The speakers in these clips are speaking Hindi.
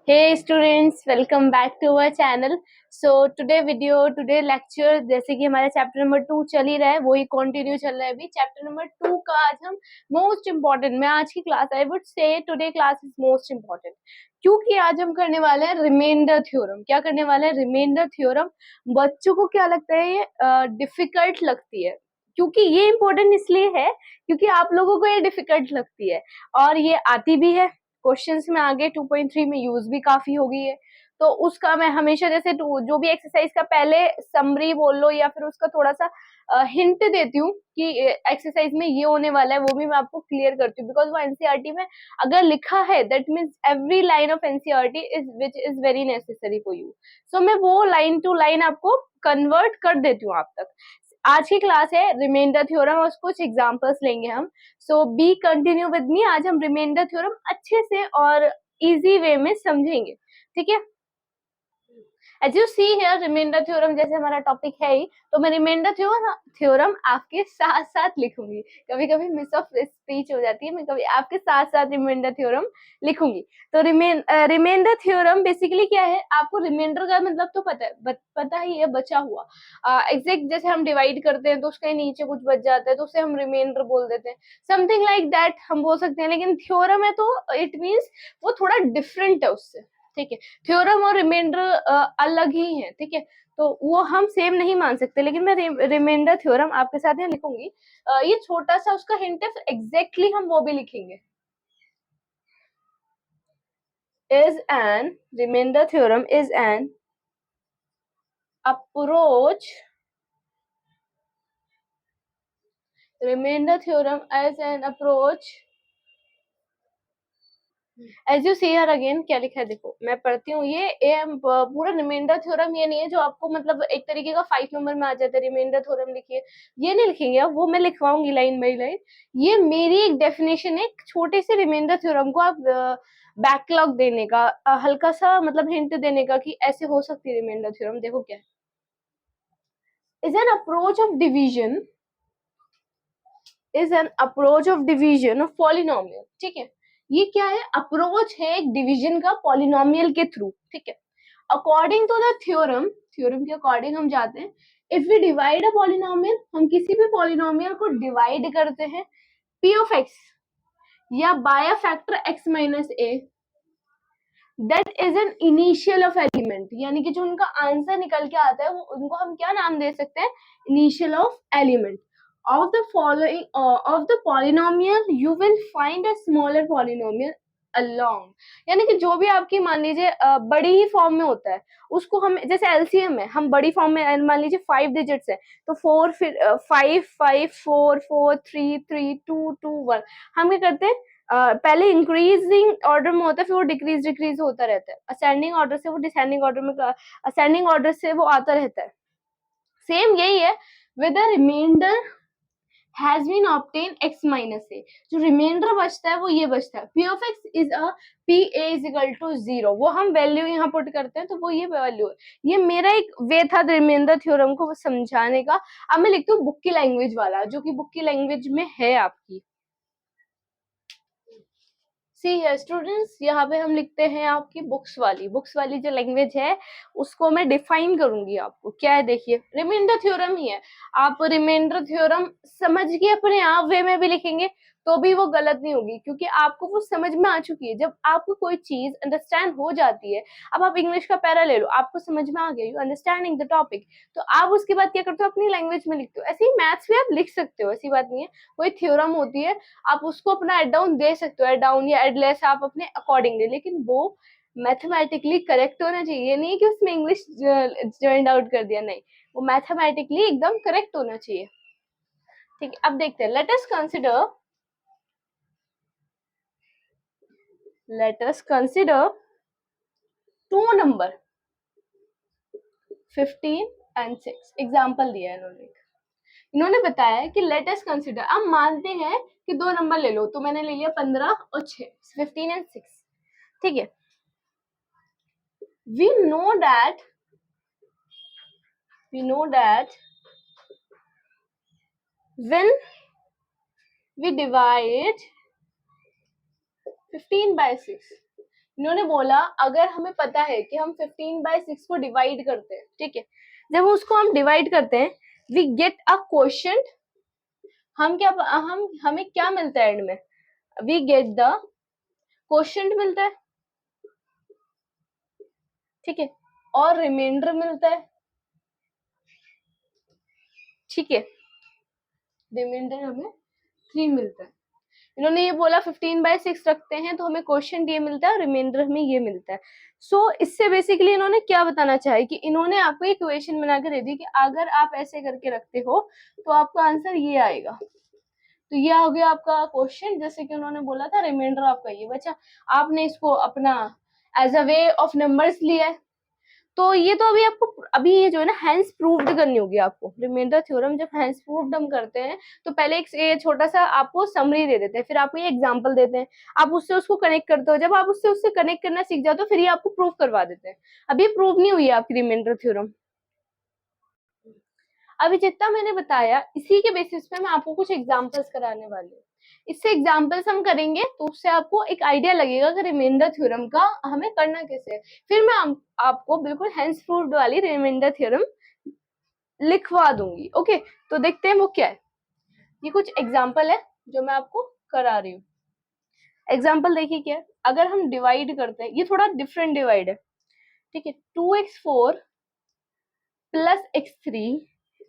Hey students, welcome back to our channel. So today lecture जैसे कि हमारा चैप्टर नंबर 2 चल ही रहा है, वही कंटिन्यू चल रहा है अभी चैप्टर नंबर 2 का। आज हम मोस्ट इम्पोर्टेंट, मैं आज की class I would say today class is most important, क्योंकि आज हम करने वाले हैं रिमाइंडर थ्योरम। क्या करने वाले हैं? Reminder theorem. बच्चों को क्या लगता है ये डिफिकल्ट लगती है, क्योंकि ये इम्पोर्टेंट इसलिए है क्योंकि आप लोगों को ये डिफिकल्ट लगती है और ये आती भी है क्वेश्चंस में। आगे 2.3 में यूज भी काफी हो गई है, तो उसका मैं हमेशा जैसे जो भी एक्सरसाइज का पहले समरी बोल लो या फिर उसका थोड़ा सा हिंट देती हूँ कि एक्सरसाइज में ये होने वाला है, वो भी मैं आपको क्लियर करती हूँ। बिकॉज वो एनसीईआरटी में अगर लिखा है that means every line of NCERT is which is very necessary for you. So मैं वो लाइन टू लाइन आपको कन्वर्ट कर देती हूँ आप तक। आज की क्लास है रिमाइंडर थ्योरम और कुछ एग्जांपल्स लेंगे हम। सो बी कंटिन्यू विद मी। आज हम रिमाइंडर थ्योरम अच्छे से और इजी वे में समझेंगे, ठीक है। As you see here reminder theorem जैसे हमारा टॉपिक है ही, तो मैं रिमाइंडर थ्योरम आपके साथ साथ लिखूंगी। कभी कभी मिस ऑफ स्पीच हो जाती है, मैं कभी आपके साथ साथ रिमाइंडर थ्योरम लिखूंगी। तो रिमाइंडर थ्योरम बेसिकली क्या है? आपको रिमाइंडर का मतलब तो पता है, पता ही है, बचा हुआ। एग्जैक्ट जैसे हम डिवाइड करते हैं तो उसके नीचे कुछ बच जाता है तो उसे हम रिमाइंडर बोल देते हैं, समथिंग लाइक दैट हम बोल सकते हैं। लेकिन थ्योरम है तो इट मीन्स वो थोड़ा डिफरेंट है उससे, ठीक है। थ्योरम और रिमाइंडर अलग ही है, ठीक है, तो वो हम सेम नहीं मान सकते। लेकिन मैं रिमाइंडर थ्योरम आपके साथ यहाँ लिखूंगी। ये छोटा सा उसका हिंट है, एग्जैक्टली हम वो भी लिखेंगे। is an remainder theorem is an approach, remainder theorem as an approach as you see here again. क्या लिखा है देखो, मैं पढ़ती हूँ। ये पूरा रिमाइंडर थ्योरम ये नहीं है जो आपको मतलब एक तरीके का 5 नंबर में आ जाता है, रिमाइंडर थ्योरम लिखिए, ये नहीं लिखेंगे अब, वो मैं लिखवाऊंगी लाइन बाई लाइन। ये मेरी एक डेफिनेशन है, एक छोटे से रिमाइंडर थ्योरम को आप बैकलॉग देने का, हल्का सा मतलब हिंट देने का कि ऐसे हो सकती है रिमाइंडर थ्योरम। देखो क्या is an approach of division, is an approach of division of polynomial, ठीक है। ये क्या है? अप्रोच है एक डिवीजन का पॉलिनोमियल के थ्रू, ठीक है। According to the theorem, theorem के अकॉर्डिंग हम जाते हैं। If we divide a polynomial, हम किसी भी पॉलिनोमियल को डिवाइड करते हैं p ऑफ x या by a factor x minus A, that is an initial of element, यानी कि जो उनका आंसर निकल के आता है वो उनको हम क्या नाम दे सकते हैं? Initial of element of the following of the polynomial you will find a smaller polynomial along, यानी कि जो भी आपकी मान लीजिए बड़ी ही फॉर्म में होता है उसको हम, जैसे एलसीएम है, हम बड़ी फॉर्म में मान लीजिए 5 डिजिट्स है तो 4 फिर 5 5 4 4 3 3 2 2 1, हम क्या करते हैं पहले इंक्रीजिंग ऑर्डर में होता है, फिर वो डिक्रीज होता रहता है, असेंडिंग ऑर्डर से वो डिसेंडिंग ऑर्डर में, असेंडिंग ऑर्डर से वो आता रहता है। सेम यही है with the reminder has been obtained x minus a, जो रिमाइंडर बचता है वो ये बचता है p of x is a p a is equal to 0, वो हम वैल्यू यहाँ पुट करते हैं तो वो ये वैल्यू है। ये मेरा एक वे था रिमाइंडर थ्योरम को समझाने का। अब मैं लिखती हूँ बुक की लैंग्वेज वाला, जो कि बुक की लैंग्वेज में है आपकी। सी है स्टूडेंट्स, यहाँ पे हम लिखते हैं आपकी बुक्स वाली जो लैंग्वेज है उसको मैं डिफाइन करूंगी आपको। क्या है देखिए, रिमाइंडर थ्योरम ही है। आप रिमाइंडर थ्योरम समझ के अपने आप वे में भी लिखेंगे तो भी वो गलत नहीं होगी, क्योंकि आपको वो समझ में आ चुकी है। जब आपको कोई चीज अंडरस्टैंड हो जाती है, अब आप इंग्लिश का पैरा ले लो, आपको समझ में आ गया, यू अंडरस्टैंडिंग द टॉपिक, तो आप उसके बाद क्या करते हो? अपनी लैंग्वेज में लिखते हो। ऐसे ही मैथ्स भी आप लिख सकते हो, ऐसी बात नहीं है। कोई थ्योरम होती है आप उसको अपना एड डाउन दे सकते हो, एड डाउन या एड लेस आप अपने अकॉर्डिंगली, लेकिन वो मैथमेटिकली करेक्ट होना चाहिए। ये नहीं कि उसमें इंग्लिश ज्वाइंट आउट कर दिया, नहीं, वो मैथमेटिकली एकदम करेक्ट होना चाहिए, ठीक है। अब देखते हैं, let us consider two number 15 and 6। Example दिया है इन्होंने बताया कि लेट अस कंसिडर, अब मानते हैं कि दो नंबर ले लो, तो मैंने ले लिया 15 और 6, 15 and 6, ठीक है। we know that when we divide 15 by 6, इन्होंने बोला अगर हमें पता है कि हम 15/6 को डिवाइड करते हैं, ठीक है, जब उसको हम डिवाइड करते हैं वी गेट अ क्वोशिएंट, हमें क्या मिलता है एंड में, वी गेट द क्वोशिएंट मिलता है, ठीक है, और रिमाइंडर मिलता है, ठीक है, रिमाइंडर हमें 3 मिलता है। इन्होंने ये बोला 15/6 रखते हैं तो हमें क्वोशिएंट ये मिलता है, रिमाइंडर हमें ये मिलता है। सो इससे बेसिकली इन्होंने क्या बताना चाहा है कि इन्होंने आपको एक इक्वेशन बना के दे दी कि अगर आप ऐसे करके रखते हो तो आपका आंसर ये आएगा। तो ये हो गया आपका क्वेश्चन, जैसे कि उन्होंने बोला था रिमाइंडर आपका ये बचा, आपने इसको अपना as a way of numbers लिया है। तो ये तो अभी आपको अभी ये जो है ना हैंस प्रूव्ड करनी होगी आपको। रिमाइंडर थ्योरम जब हैंस प्रूव्ड हम करते हैं तो पहले एक ये छोटा सा आपको समरी दे देते हैं, फिर आपको ये एग्जांपल देते हैं, आप उससे उसको कनेक्ट करते हो, जब आप उससे उससे कनेक्ट करना सीख जाओ तो फिर ये आपको प्रूव करवा देते हैं। अभी प्रूव नहीं हुई है आपकी रिमाइंडर थ्योरम। अभी जितना मैंने बताया इसी के बेसिस पे मैं आपको कुछ एग्जांपल्स कराने वाली हूँ। इससे एग्जांपल्स हम करेंगे तो उससे आपको एक आइडिया लगेगा कि रिमाइंडर थ्योरम का हमें करना कैसे है। फिर मैं आपको बिल्कुल हैंस प्रूव्ड वाली रिमाइंडर थ्योरम लिखवा दूंगी। ओके, तो देखते हैं वो क्या है। ये कुछ एग्जांपल है जो मैं आपको करा रही हूँ। एग्जांपल देखिए क्या है, अगर हम डिवाइड करते हैं, ये थोड़ा डिफरेंट डिवाइड है, ठीक है, 2x4 plus x3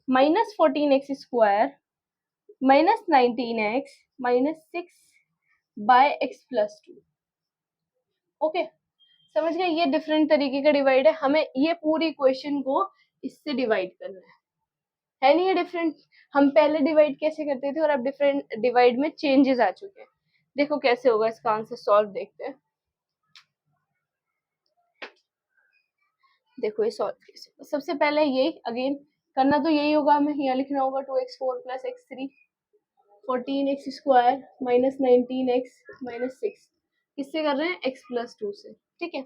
minus 14x² minus 19x minus 6/x+2। Okay, समझ गए, ये डिफरेंट तरीके का डिवाइड है, हमें ये पूरी इक्वेशन को इससे डिवाइड करना है नहीं ये डिफरेंट। हम पहले डिवाइड कैसे करते थे और अब डिफरेंट डिवाइड में चेंजेस आ चुके हैं। देखो कैसे होगा इसका आंसर सॉल्व, देखते हैं। देखो ये सॉल्व कैसे, सबसे पहले ये अगेन करना तो यही होगा, हमें यहाँ लिखना होगा 2x4 plus x3 14x² minus 19x minus 6, किससे कर रहे हैं x+2 से, ठीक है।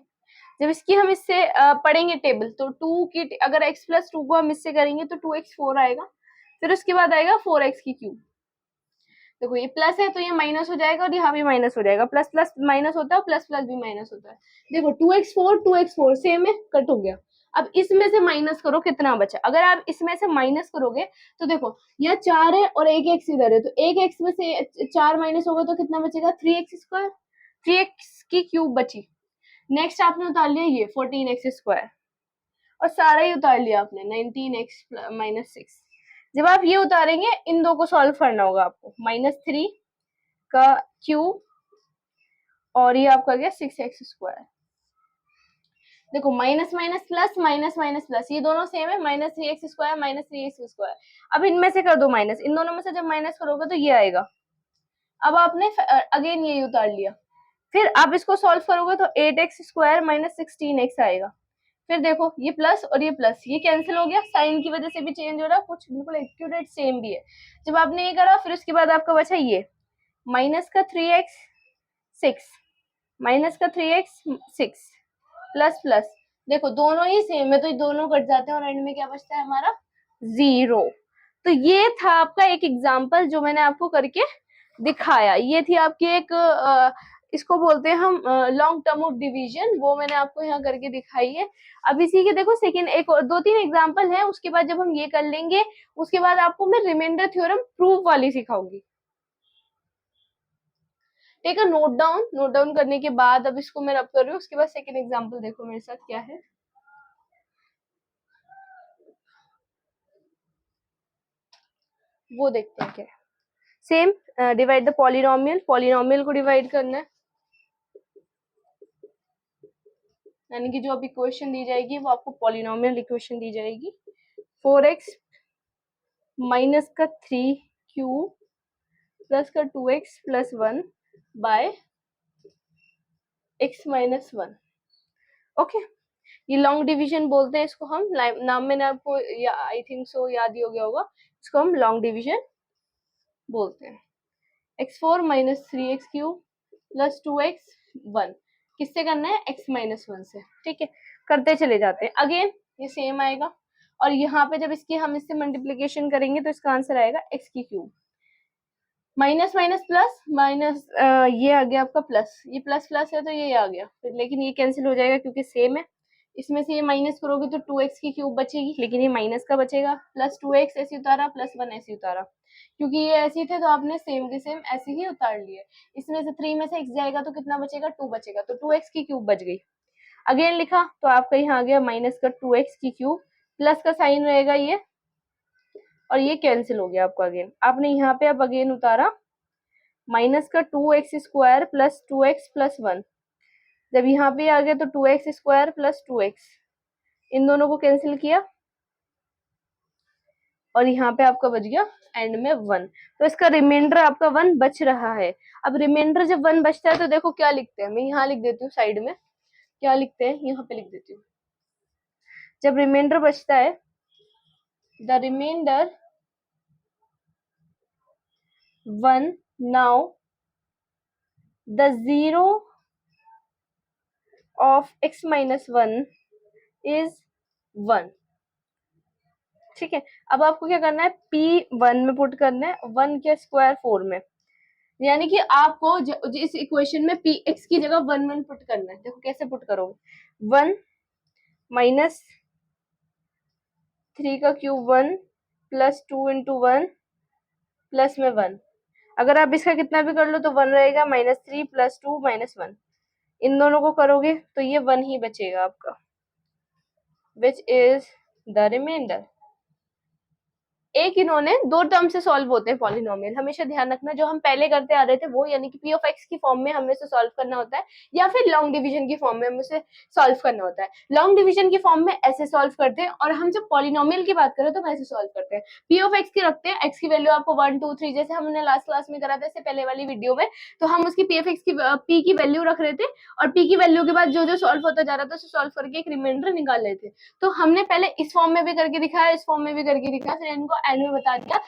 जब इसकी हम इससे पढ़ेंगे टेबल तो 2 की अगर x+2 को हम इससे करेंगे तो 2x4 आएगा, फिर उसके बाद आएगा 4x की क्यूब। देखो ये प्लस है तो ये माइनस हो जाएगा और यहाँ भी माइनस हो जाएगा, प्लस प्लस माइनस होता है, प्लस प्लस भी माइनस होता है। देखो 2x4 सेम है, कट हो गया। अब इसमें से माइनस करो कितना बचा, अगर आप इसमें से माइनस करोगे तो देखो यहाँ 4 है और एक एक्स इधर है, तो एक एक्स में से 4 माइनस होगा तो कितना बचेगा 3x², 3x की क्यूब बची। नेक्स्ट आपने उतार लिया ये 14x² और सारा ही उतार लिया आपने 19x माइनस 6। जब आप ये उतारेंगे इन दो को सॉल्व करना होगा आपको, -3 का क्यूब और ये आपका गया 6x²। देखो minus minus plus minus minus plus, ये दोनों सेम है, -3x² माइनस 3x²। अब इनमें से कर दो माइनस, इन दोनों में से जब माइनस करोगे तो ये आएगा। अब आपने अगेन ये उतार लिया, फिर आप इसको सॉल्व करोगे तो 8x² माइनस 16x आएगा। फिर देखो ये प्लस और ये प्लस, ये कैंसिल हो गया, साइन की वजह से भी चेंज हो रहा है, कुछ बिल्कुल एक्यूरेट सेम भी है। जब आपने ये करा फिर उसके बाद आपका बचा ये माइनस का 3x 6 माइनस का 3x 6 प्लस प्लस, देखो दोनों ही सेम है तो ये दोनों कट जाते हैं और एंड में क्या बचता है हमारा 0। तो ये था आपका एक एग्जाम्पल जो मैंने आपको करके दिखाया। ये थी आपकी एक इसको बोलते हैं हम लॉन्ग टर्म ऑफ डिवीजन, वो मैंने आपको यहाँ करके दिखाई है। अब इसी के देखो सेकंड एक और 2-3 एग्जांपल है, उसके बाद जब हम ये कर लेंगे उसके बाद आपको मैं रिमाइंडर थ्योरम प्रूफ वाली सिखाऊंगी। Take a note down, note down करने के बाद अब इसको मैं रब कर रही हूँ, उसके बाद सेकंड एग्जांपल देखो मेरे साथ क्या है। वो देखते हैं क्या है। Same divide the polynomial, polynomial को डिवाइड करना है, यानी कि जो अभी इक्वेशन दी जाएगी वो आपको पॉलिनोमियल इक्वेशन दी जाएगी। 4x माइनस का 3 प्लस का 2x plus 1 by x minus 1। Okay, ये लॉन्ग डिवीजन बोलते हैं इसको हम, नाम मैंने आपको आई थिंक सो याद ही हो गया होगा, इसको हम लॉन्ग डिवीजन बोलते हैं। x4 minus 3x³ plus 2x 1, किससे करना है x माइनस 1 से, ठीक है। करते चले जाते हैं, अगेन ये सेम आएगा और यहाँ पे जब इसकी हम इससे मल्टीप्लीकेशन करेंगे तो इसका आंसर आएगा x की cube. Minus minus plus minus, ये आ गया आपका प्लस, ये प्लस प्लस है तो ये आ गया फिर, लेकिन ये कैंसिल हो जाएगा क्योंकि सेम है। इसमें से ये माइनस करोगे तो 2x की क्यूब बचेगी, लेकिन ये माइनस का बचेगा। प्लस 2x ऐसे उतारा, प्लस 1 ऐसे उतारा, क्योंकि ये ऐसे थे तो आपने सेम के सेम ऐसे ही उतार लिए। इसमें से 3 में से x जाएगा तो कितना बचेगा, 2 बचेगा, तो 2x की क्यूब बच गई। अगेन लिखा तो आपका यहाँ आ गया माइनस का 2x की क्यूब, प्लस का साइन रहेगा ये, और ये कैंसिल हो गया आपका। अगेन आपने यहाँ पे अब अगेन उतारा माइनस का 2x square plus 2x plus 1, जब यहाँ पे आ गया तो 2x स्क्वायर प्लस 2x, इन दोनों को कैंसिल किया और यहाँ पे आपका बच गया एंड में 1, तो इसका रिमाइंडर आपका 1 बच रहा है। अब रिमाइंडर जब 1 बचता है तो देखो क्या लिखते हैं, मैं यहाँ लिख देती हूँ साइड में, क्या लिखते हैं यहाँ पे लिख देती हूँ। जब रिमाइंडर बचता है, the reminder 1, now the zero of x minus 1 is 1। ठीक है, अब आपको क्या करना है, p1 में पुट करना है, 1 के स्क्वायर 4 में, यानी कि आपको इस इक्वेशन में px की जगह 1 1 पुट करना है। देखो कैसे पुट करोगे, 1 माइनस 3 का क्यूब 1 प्लस 2 इंटू 1 प्लस में 1, अगर आप इसका कितना भी कर लो तो 1 रहेगा, -3 प्लस 2 -1, इन दोनों को करोगे तो ये 1 ही बचेगा आपका, विच इज द रिमाइंडर। एक इन्होंने दो टर्म से सॉल्व होते हैं पॉलिनोमियल, हमेशा ध्यान रखना, जो हम पहले करते आ रहे थे वो, यानी कि p ऑफ x की फॉर्म में हमें से सॉल्व करना होता है, या फिर लॉन्ग डिवीजन की फॉर्म में हमें से सॉल्व करना होता है। लॉन्ग डिवीजन की फॉर्म में ऐसे सॉल्व करते हैं, और हम जब पॉलिनोमियल की बात करें तो वैसे सॉल्व करते हैं। p ऑफ x की रखते हैं, x की वैल्यू आपको 1 2 3 जैसे हमने लास्ट क्लास में करा था, इससे पहले वाली वीडियो में, तो हम उसकी p ऑफ x की p की वैल्यू रख रहे थे, और p की वैल्यू के बाद जो जो सॉल्व होता जा रहा था उसे सॉल्व करके एक रिमाइंडर निकाल रहे थे। तो हमने पहले इस फॉर्म में भी करके दिखाया, इस फॉर्म में भी करके दिखाया, फिर इनको एंड में बता दिया,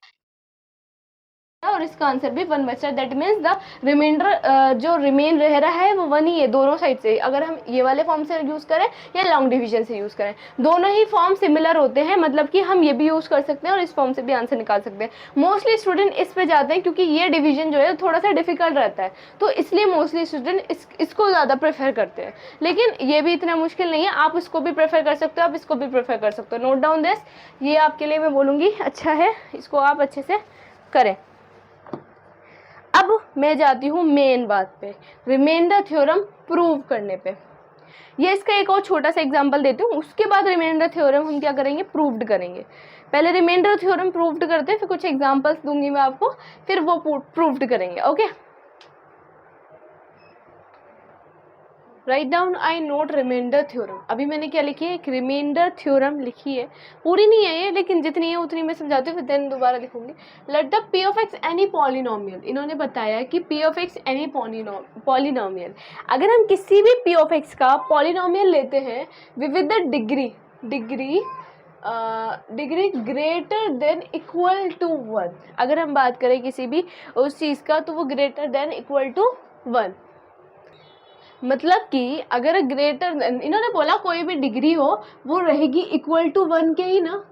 और इसका आंसर भी 1 बचा है। दैट मीन्स द रिमाइंडर जो रिमेन रह रहा है वो 1 ही है दोनों साइड से, अगर हम ये वाले फॉर्म से यूज करें या लॉन्ग डिवीजन से यूज करें, दोनों ही फॉर्म सिमिलर होते हैं, मतलब कि हम ये भी यूज कर सकते हैं और इस फॉर्म से भी आंसर निकाल सकते हैं। मोस्टली स्टूडेंट इस पे जाते हैं क्योंकि ये डिवीजन जो है थोड़ा सा डिफिकल्ट रहता है, तो इसलिए मोस्टली स्टूडेंट इसको ज्यादा प्रेफर करते हैं, लेकिन ये भी इतना मुश्किल नहीं है, आप इसको भी प्रेफर कर सकते हो, आप इसको भी प्रेफर कर सकते हो। नोट डाउन दिस, ये आपके लिए मैं बोलूंगी अच्छा है, इसको आप अच्छे से करें। अब मैं जाती हूँ मेन बात पे, रिमाइंडर थ्योरम प्रूव करने पे। ये इसका एक और छोटा सा एग्जांपल देती हूँ, उसके बाद रिमाइंडर थ्योरम हम क्या करेंगे, प्रूव्ड करेंगे। पहले रिमाइंडर थ्योरम प्रूव्ड करते हैं, फिर कुछ एग्जांपल्स दूंगी मैं आपको, फिर वो प्रूव्ड करेंगे। Okay, write down I note reminder theorem. अभी मैंने क्या लिखी है, एक रिमाइंडर थ्योरम लिखी है, पूरी नहीं है ये, लेकिन जितनी है उतनी मैं समझाती हूँ, फिर देन दोबारा लिखूंगी। Let the p of x any polynomial, इन्होंने बताया कि p of x any polynomial, अगर हम किसी भी p ऑफ x का पॉलिनोमियल लेते हैं with the degree greater than equal to 1, अगर हम बात करें किसी भी उस चीज का तो वो ग्रेटर देन इक्वल टू 1, मतलब कि अगर ग्रेटर, इन्होंने बोला कोई भी डिग्री हो वो रहेगी इक्वल टू 1 के ही ना,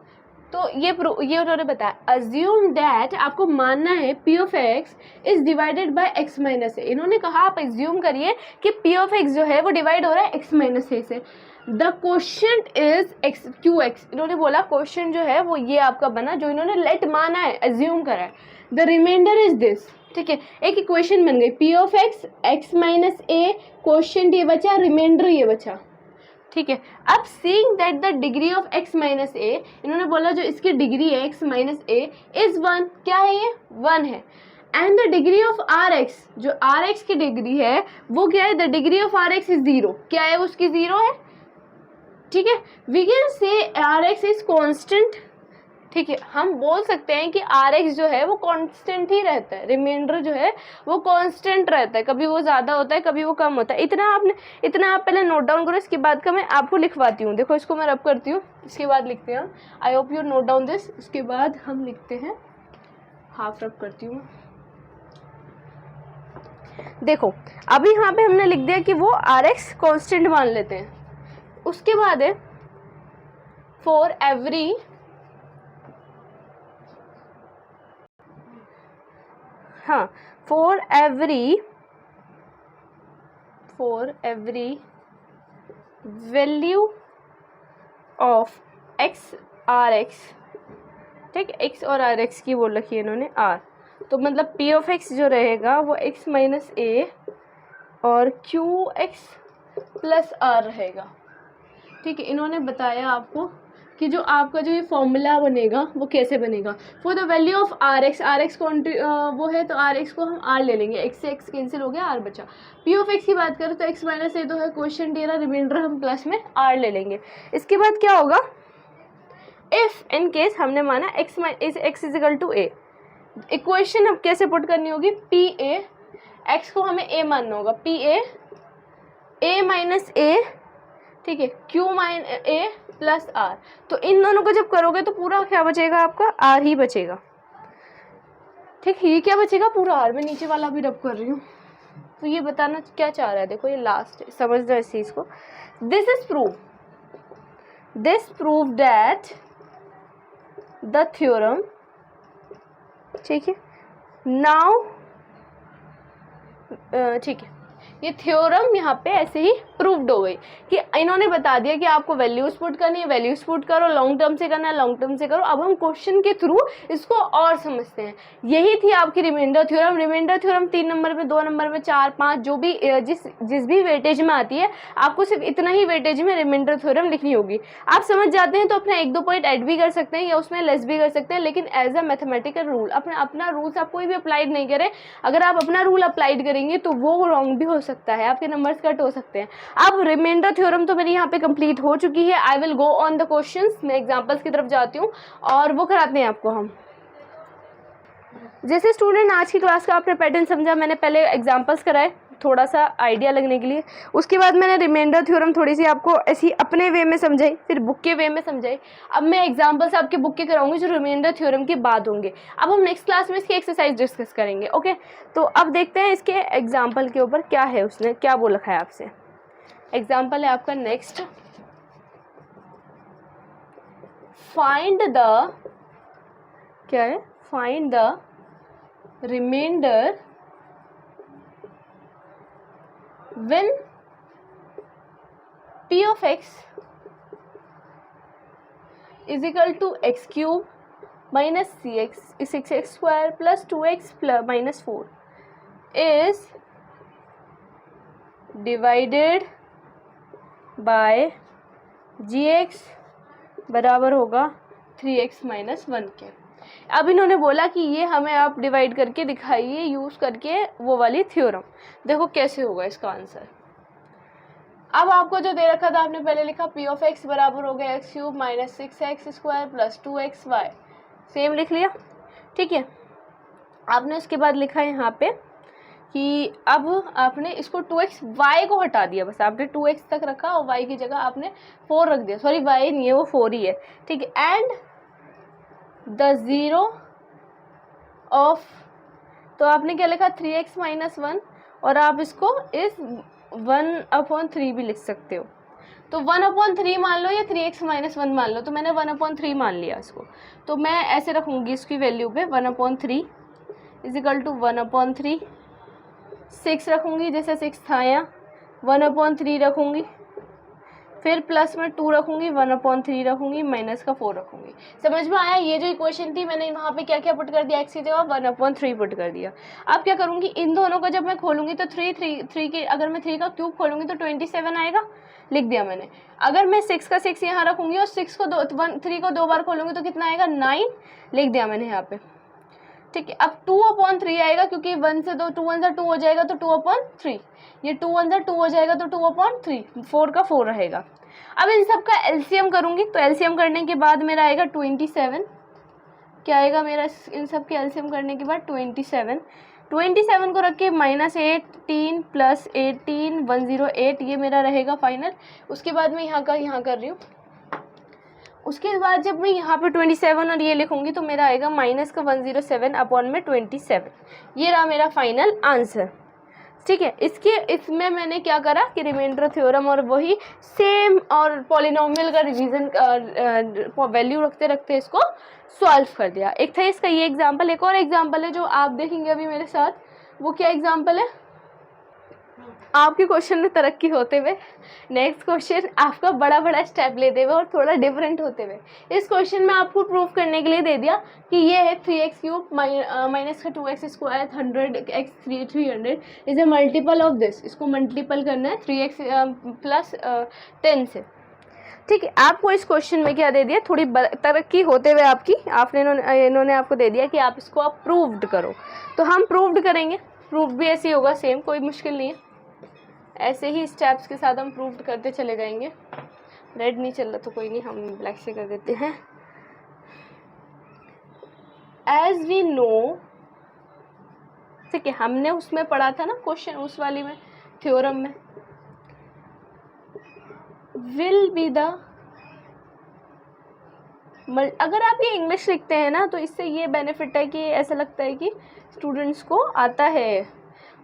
तो ये उन्होंने बताया, अज्यूम दैट, आपको मानना है p of x is divided by x minus a। इन्होंने कहा आप अज्यूम करिए कि p ऑफ x जो है वो डिवाइड हो रहा है x माइनस a से। The question is x qx, इन्होंने बोला क्वेश्चन जो है वो ये आपका बना, जो इन्होंने लेट माना है, अज्यूम करा है, द रिमाइंडर इज दिस। ठीक है, एक इक्वेशन बन गई p of x x minus a, question ये बचा, रिमाइंडर ये बचा। ठीक है, अब seeing that the degree of x minus a, इन्होंने बोला जो इसकी डिग्री है x माइनस a इज 1, क्या है ये 1 है, and the degree of rx, जो rx की डिग्री है वो क्या है, the degree of rx is 0, क्या है उसकी 0 है। ठीक है, we can say rx is constant. ठीक है, हम बोल सकते हैं कि rx जो है वो कांस्टेंट ही रहता है, रिमाइंडर जो है वो कांस्टेंट रहता है, कभी वो ज्यादा होता है कभी वो कम होता है। इतना आप पहले नोट डाउन करो, इसके बाद का मैं आपको लिखवाती हूँ। देखो इसको मैं रब करती हूँ, इसके बाद लिखते हैं हम, I hope you note down this, उसके बाद हम लिखते हैं, हाफ रब करती हूँ। देखो अभी यहाँ पे हमने लिख दिया कि वो rx कांस्टेंट मान लेते हैं, उसके बाद है फॉर एवरी हाँ, for every value of X R X, ठीक, एक्स और आर एक्स की बोल रखी है इन्होंने आर, तो मतलब पी ऑफ एक्स जो रहेगा वो एक्स माइनस ए और क्यू एक्स प्लस आर रहेगा, ठीक है। इन्होंने बताया आपको कि जो आपका जो ये फॉर्मूला बनेगा वो कैसे बनेगा। For the value of R X वो है तो आर एक्स को हम आर ले लेंगे, एक्स से एक्स कैंसिल हो गया, आर बचा। पी ऑफ एक्स की बात करें तो एक्स माइनस ए तो है क्वेश्चन दे रहा, रिमाइंडर हम प्लस में आर ले लेंगे। इसके बाद क्या होगा, इफ इन केस हमने माना X is equal to A, equation अब कैसे पुट करनी होगी, पी ए, एक्स को हमें ए मानना होगा, पी ए माइनस ए, ठीक है, Q minus A plus R. तो इन दोनों को जब करोगे तो पूरा क्या बचेगा आपका, आर ही बचेगा, ठीक है। ये क्या बचेगा, पूरा आर। मैं नीचे वाला भी रब कर रही हूँ। तो ये बताना क्या चाह रहा है, देखो ये लास्ट समझ दो इस चीज को। This prove that the theorem, ठीक है, नाउ, ठीक है, ये थ्योरम यहाँ पे ऐसे ही प्रूव्ड हो गई कि इन्होंने बता दिया कि आपको वैल्यूज पुट करनी है, वैल्यूज पुट करो, लॉन्ग टर्म से करना है, लॉन्ग टर्म से करो। अब हम क्वेश्चन के थ्रू इसको और समझते हैं। यही थी आपकी रिमाइंडर थ्योरम। रिमाइंडर थ्योरम 3 नंबर में, 2 नंबर में, 4, 5 जो भी जिस भी वेटेज में आती है, आपको सिर्फ इतना ही वेटेज में रिमाइंडर थ्योरम लिखनी होगी। आप समझ जाते हैं तो अपना 1-2 पॉइंट ऐड भी कर सकते हैं या उसमें लेस भी कर सकते हैं, लेकिन एज अ मैथमेटिकल रूल अपना रूल्स आप कोई भी अप्लाइड नहीं करें। अगर आप अपना रूल अप्लाइड करेंगे तो वो रॉन्ग भी हो सकता है, आपके नंबर्स कट हो सकते हैं। अब रिमाइंडर थ्योरम तो मेरी यहाँ पे कंप्लीट हो चुकी है। I will go on the questions. मैं एग्जांपल्स की तरफ जाती हूँ और वो कराते हैं आपको हम। जैसे स्टूडेंट आज की क्लास का आपने पैटर्न समझा, मैंने पहले एग्जांपल्स कराए थोड़ा सा आइडिया लगने के लिए, उसके बाद मैंने रिमाइंडर थ्योरम थोड़ी सी आपको ऐसी अपने वे में समझाई, फिर बुक के वे में समझाई। अब मैं एग्जांपल्स आपके बुक के कराऊंगी जो रिमाइंडर थ्योरम के बाद होंगे। अब हम नेक्स्ट क्लास में इसकी एक्सरसाइज डिस्कस करेंगे। ओके, तो अब देखते हैं इसके एग्जाम्पल के ऊपर क्या है, उसने क्या बोल रखा है आपसे। एग्जाम्पल है आपका नेक्स्ट, फाइंड द, क्या है, find the reminder when p of x is equal to x cube minus cx is 6x square plus 2x plus minus 4 is divided by gx बराबर होगा 3x minus 1 के। अब इन्होंने बोला कि ये हमें आप डिवाइड करके दिखाइए यूज करके वो वाली थ्योरम। देखो कैसे होगा इसका आंसर। अब आपको जो दे रखा था आपने पहले लिखा पी ऑफ एक्स बराबर हो गया x cube minus 6x square plus 2xy, same लिख लिया, ठीक है। आपने उसके बाद लिखा यहाँ पे कि अब आपने इसको 2xy को हटा दिया, बस आपने 2x तक रखा और y की जगह आपने 4 रख दिया, सॉरी y नहीं है वो 4 ही है, ठीक है। एंड द जीरो ऑफ, तो आपने क्या लिखा 3x माइनस 1 और आप इसको इस 1/3 भी लिख सकते हो। तो 1/3 मान लो या 3x माइनस 1 मान लो, तो मैंने 1/3 मान लिया इसको। तो मैं ऐसे रखूँगी इसकी वैल्यू पे 1/3 इज इक्वल टू 1/3, 6 रखूँगी जैसे 6 था यहाँ, 1/3 रखूँगी, फिर प्लस में 2 रखूँगी, 1/3 रखूँगी, माइनस का 4 रखूँगी। समझ में आया? ये जो इक्वेशन थी मैंने वहाँ पे क्या क्या पुट कर दिया, एक्स की जगह 1/3 पुट कर दिया। अब क्या करूँगी, इन दोनों को जब मैं खोलूँगी तो 3 के, अगर मैं 3 का क्यूब खोलूँगी तो 27 आएगा, लिख दिया मैंने। अगर मैं 6 का 6 यहाँ रखूँगी और 3 को 2 बार खोलूँगी तो कितना आएगा 9, लिख दिया मैंने यहाँ पे, ठीक है। अब 2/3 आएगा क्योंकि 1 से 2, 2 1 2 हो जाएगा तो 2/3, ये 2 1 2 हो जाएगा तो 2/3, 4 का 4 रहेगा। अब इन सब का एलसीएम करूंगी तो एलसीएम करने के बाद मेरा आएगा 27, क्या आएगा मेरा इन सब के एलसीएम करने के बाद 27 को रख के -18 प्लस 18 108, ये मेरा रहेगा फाइनल। उसके बाद मैं यहाँ कर रही हूँ। उसके बाद जब मैं यहाँ पे 27 और ये लिखूंगी तो मेरा आएगा माइनस का 107 अपॉन में 27, ये रहा मेरा फाइनल आंसर। ठीक है। इसमें मैंने क्या करा कि रिमाइंडर थ्योरम और वही सेम और पॉलिनोमियल का रिवीजन वैल्यू रखते रखते इसको सॉल्व कर दिया। एक था इसका ये एग्जांपल। एक और एग्जांपल है जो आप देखेंगे अभी मेरे साथ, वो क्या एग्जांपल है, आपके क्वेश्चन में तरक्की होते हुए नेक्स्ट क्वेश्चन आपका बड़ा बड़ा स्टेप लेते हुए और थोड़ा डिफरेंट होते हुए। इस क्वेश्चन में आपको प्रूव करने के लिए दे दिया कि ये है 3x क्यूब माइनस का 2x square 100x 300 is a multiple of this. इसको मल्टीपल करना है 3x प्लस 10 से। ठीक है, आपको इस क्वेश्चन में क्या दे दिया, थोड़ी तरक्की होते हुए आपकी इन्होंने आपको दे दिया कि आप इसको आप प्रूव्ड करो। तो हम प्रूव्ड करेंगे। प्रूफ भी ऐसे ही होगा, सेम, कोई मुश्किल नहीं है। ऐसे ही स्टेप्स के साथ हम प्रूव करते चले जाएंगे। रेड नहीं चल रहा तो कोई नहीं, हम ब्लैक से कर देते हैं। एज वी नो, ठीक है, हमने उसमें पढ़ा था ना क्वेश्चन, उस वाली में थ्योरम में, विल बी द, अगर आप ये इंग्लिश लिखते हैं ना तो इससे ये बेनिफिट है कि ऐसा लगता है कि स्टूडेंट्स को आता है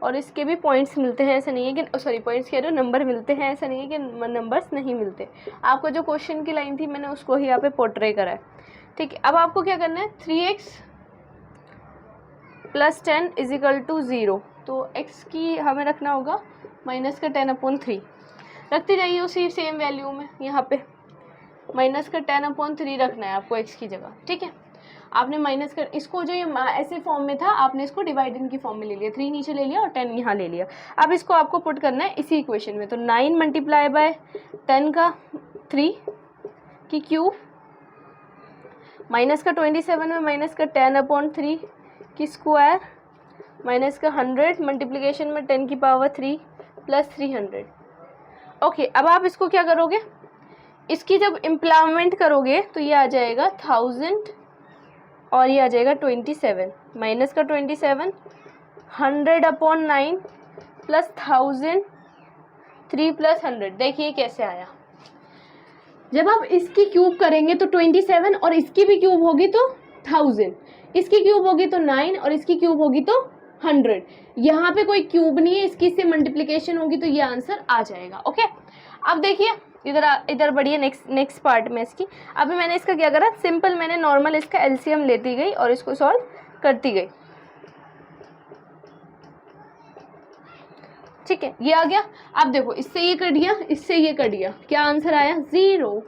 और इसके भी पॉइंट्स मिलते हैं। ऐसा नहीं है कि, सॉरी पॉइंट्स कह रहे हो, नंबर मिलते हैं। ऐसा नहीं है कि नंबर्स नहीं मिलते। आपको जो क्वेश्चन की लाइन थी मैंने उसको ही यहाँ पे पोर्ट्रे करा है। ठीक है, अब आपको क्या करना है, 3x plus 10 is equal to 0। तो x की हमें रखना होगा माइनस का 10/3। रखते जाइए उसी सेम वैल्यू में, यहाँ पे माइनस का 10/3 रखना है आपको x की जगह। ठीक है, आपने माइनस कर, इसको जो ये ऐसे फॉर्म में था आपने इसको डिवाइडेंड की फॉर्म में ले लिया, 3 नीचे ले लिया और 10 यहाँ ले लिया। अब इसको आपको पुट करना है इसी इक्वेशन में। तो 9 मल्टीप्लाई बाय 10 का 3 की क्यूब माइनस का 27 में माइनस का 10/3 की स्क्वायर माइनस का 100 मल्टीप्लीकेशन में 10 की पावर 3 प्लस 300। ओके, अब आप इसको क्या करोगे, इसकी जब इम्प्लीमेंट करोगे तो ये आ जाएगा 1000 और ये आ जाएगा 27 माइनस का 27 100/9 प्लस 1000 3 प्लस 100। देखिए कैसे आया। जब आप इसकी क्यूब करेंगे तो 27 और इसकी भी क्यूब होगी तो 1000, इसकी क्यूब होगी तो 9 और इसकी क्यूब होगी तो 100। यहाँ पे कोई क्यूब नहीं है, इसकी से मल्टीप्लिकेशन होगी तो ये आंसर आ जाएगा। ओके, अब देखिए इधर बढ़िए नेक्स्ट पार्ट में इसकी। अभी मैंने इसका क्या करा, सिंपल मैंने नॉर्मल इसका एलसीएम लेती गई और इसको सॉल्व करती गई। ठीक है, ये आ गया। अब देखो इससे ये कट गया, इससे ये कट गया, क्या आंसर आया, 0।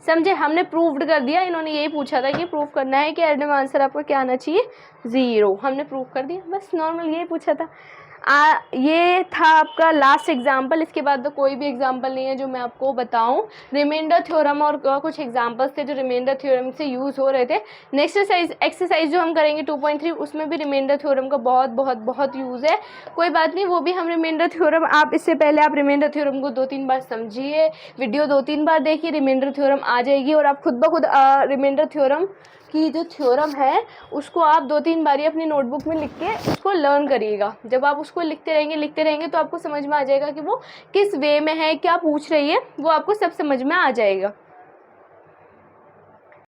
समझे, हमने प्रूव्ड कर दिया। इन्होंने यही पूछा था कि प्रूव करना है कि एडम आंसर आपको क्या आना चाहिए, 0। हमने प्रूव कर दिया, बस नॉर्मल यही पूछा था। ये था आपका लास्ट एग्जाम्पल। इसके बाद तो कोई भी एग्जाम्पल नहीं है जो मैं आपको बताऊं। रिमाइंडर थ्योरम और कुछ एग्जाम्पल्स थे जो रिमाइंडर थ्योरम से यूज़ हो रहे थे। नेक्स्ट एक्सरसाइज जो हम करेंगे 2.3 उसमें भी रिमाइंडर थ्योरम का बहुत बहुत बहुत यूज़ है। कोई बात नहीं, वो भी हम रिमाइंडर थ्योरम, आप इससे पहले आप रिमाइंडर थ्योरम को 2-3 बार समझिए, वीडियो 2-3 बार देखिए, रिमाइंडर थ्योरम आ जाएगी और आप खुद ब खुद रिमाइंडर थ्योरम की जो थ्योरम है उसको आप 2-3 बारी अपनी नोटबुक में लिख के उसको लर्न करिएगा। जब आप उसको लिखते रहेंगे तो आपको समझ में आ जाएगा कि वो किस वे में है, क्या पूछ रही है, वो आपको सब समझ में आ जाएगा।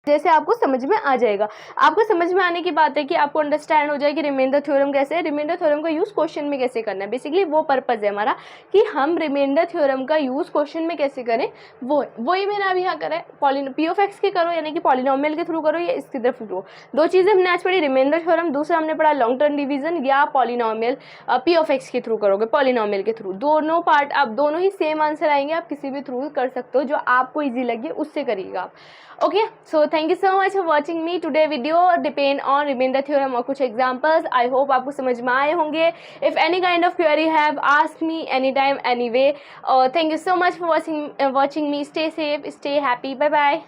जैसे आपको समझ में आ जाएगा। आपको समझ में आने की बात है कि आपको अंडरस्टैंड हो जाए कि रिमाइंडर थ्योरम कैसे है, रिमाइंडर थ्योरम का यूज़ क्वेश्चन में कैसे करना है। बेसिकली वो पर्पज़ है हमारा कि हम रिमाइंडर थ्योरम का यूज़ क्वेश्चन में कैसे करें, वही मैंने अभी यहाँ करा है। पी ऑफ एक्स के करो यानी कि पॉलिनोमियल के थ्रू करो या इसके थ्रू। 2 चीज़ें हमने आज पढ़ी, रिमाइंडर थ्योरम, दूसरा हमने पढ़ा लॉन्ग टर्म डिवीजन या पॉलिनोमियल पी ऑफ एक्स के थ्रू करोगे, पॉलिनोमियल के थ्रू। दोनों पार्ट आप दोनों ही सेम आंसर आएंगे, आप किसी भी थ्रू कर सकते हो, जो आपको ईजी लगे उससे करिएगा आप। Okay, so thank you so much for watching me today video depend on reminder theorem और कुछ एग्जांपल्स। आई होप आपको समझ में आए होंगे। If any kind of query have ask me any time any way. Thank you so much for watching me. Stay safe, stay happy, bye bye.